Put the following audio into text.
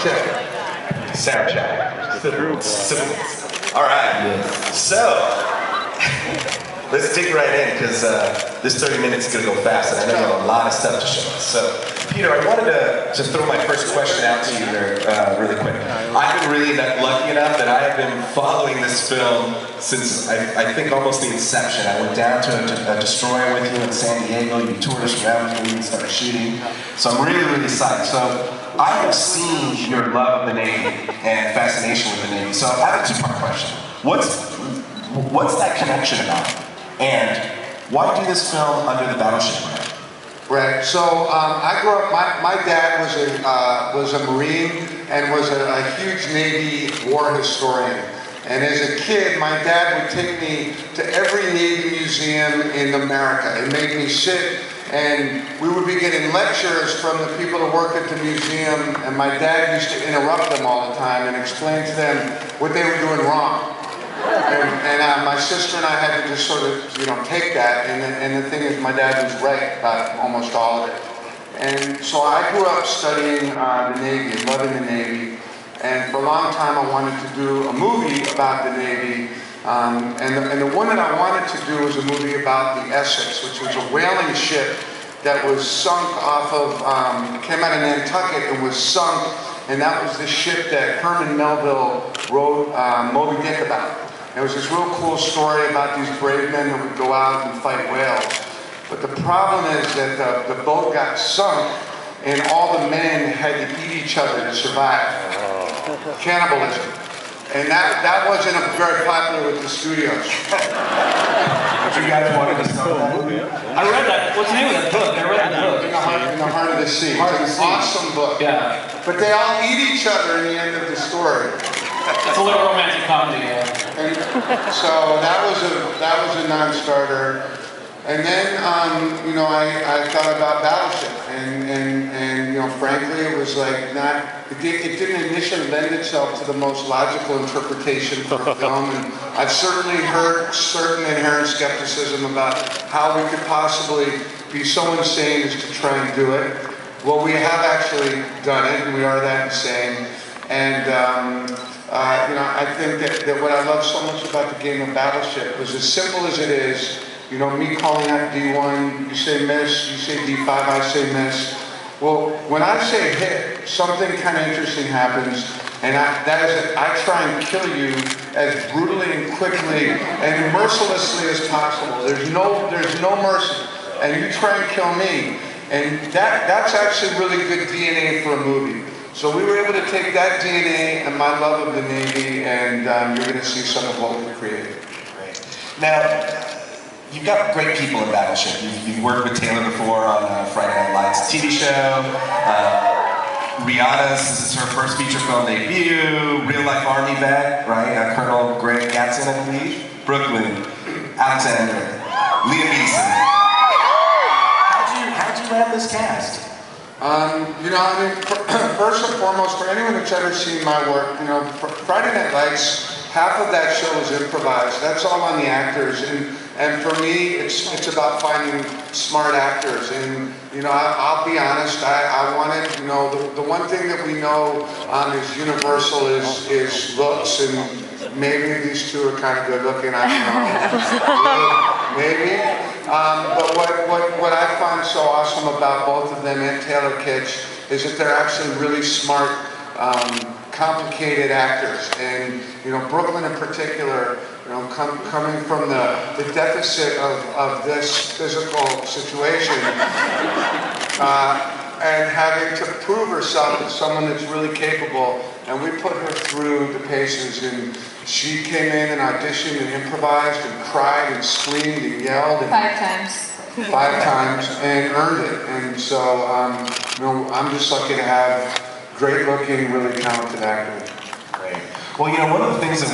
Check. Sound check. All right. So, let's dig right in because this 30 minutes is going to go fast, and I know you have a lot of stuff to show us. So, Peter, I wanted to throw my first question out to you there really quick. I've been really lucky enough that I have been following this film since I think almost the inception. I went down to a destroyer with you in San Diego. You toured us around with me and started shooting. So I'm really, really psyched. So I have seen your love of the Navy and fascination with the Navy. So I have a two-part question. What's that connection about? And why do this film under the Battleship brand? Right. So I grew up. My dad was a Marine and was a huge Navy war historian. And as a kid, my dad would take me to every Navy museum in America and make me sit. And we would be getting lectures from the people who work at the museum. And my dad used to interrupt them all the time and explain to them what they were doing wrong. And my sister and I had to just sort of, take that. And the thing is, my dad was right about almost all of it. And so I grew up studying the Navy and loving the Navy. And for a long time, I wanted to do a movie about the Navy. And the one that I wanted to do was a movie about the Essex, which was a whaling ship that was sunk off of, came out of Nantucket and was sunk. And that was the ship that Herman Melville wrote Moby Dick about. There was this real cool story about these brave men that would go out and fight whales. But the problem is that the boat got sunk and all the men had to eat each other to survive. Cannibalism. And that wasn't very popular with the studios. But you guys wanted to start that movie? I read that. What's the name of that book? I read the book. In the Heart of the Sea. It's an awesome book. Yeah. But they all eat each other in the end of the story. It's a little romantic comedy, yeah. And so that was a non-starter. And then, I thought about Battleship, and frankly, it was like it didn't initially lend itself to the most logical interpretation for a film, and I've certainly heard certain inherent skepticism about how we could possibly be so insane as to try and do it. Well, we have actually done it, and we are that insane, and I think that what I love so much about the game of Battleship was as simple as it is. Me calling out D1, you say miss, you say D5, I say miss. Well, when I say hit, something kind of interesting happens, and I try and kill you as brutally and quickly and mercilessly as possible. There's no mercy, and you try and kill me, and that's actually really good DNA for a movie. So we were able to take that DNA and my love of the Navy, and you're going to see some of what we created. Great. Now, you've got great people in Battleship. You've worked with Taylor before on Friday Night Lights TV show. This is her first feature film debut. Real life Army vet, right? Colonel Greg Gatson, I believe. Brooklyn, Alexander, Liam Neeson. How'd you land this cast? First and foremost, for anyone that's ever seen my work, Friday Night Lights, half of that show is improvised. That's all on the actors, and for me, it's about finding smart actors. And I'll be honest, I wanted, the one thing that we know is universal is looks, and maybe these two are kind of good looking. I don't know, maybe. But what I find so awesome about both of them and Taylor Kitsch is that they're actually really smart, complicated actors. And Brooklyn in particular, coming from the deficit of this physical situation, and having to prove herself as someone that's really capable, and we put her through the paces, and she came in and auditioned and improvised and cried and screamed and yelled. And 5 times. 5 times, and earned it. And so, I'm just lucky to have great-looking, really talented actors. Great. Well, one of the things that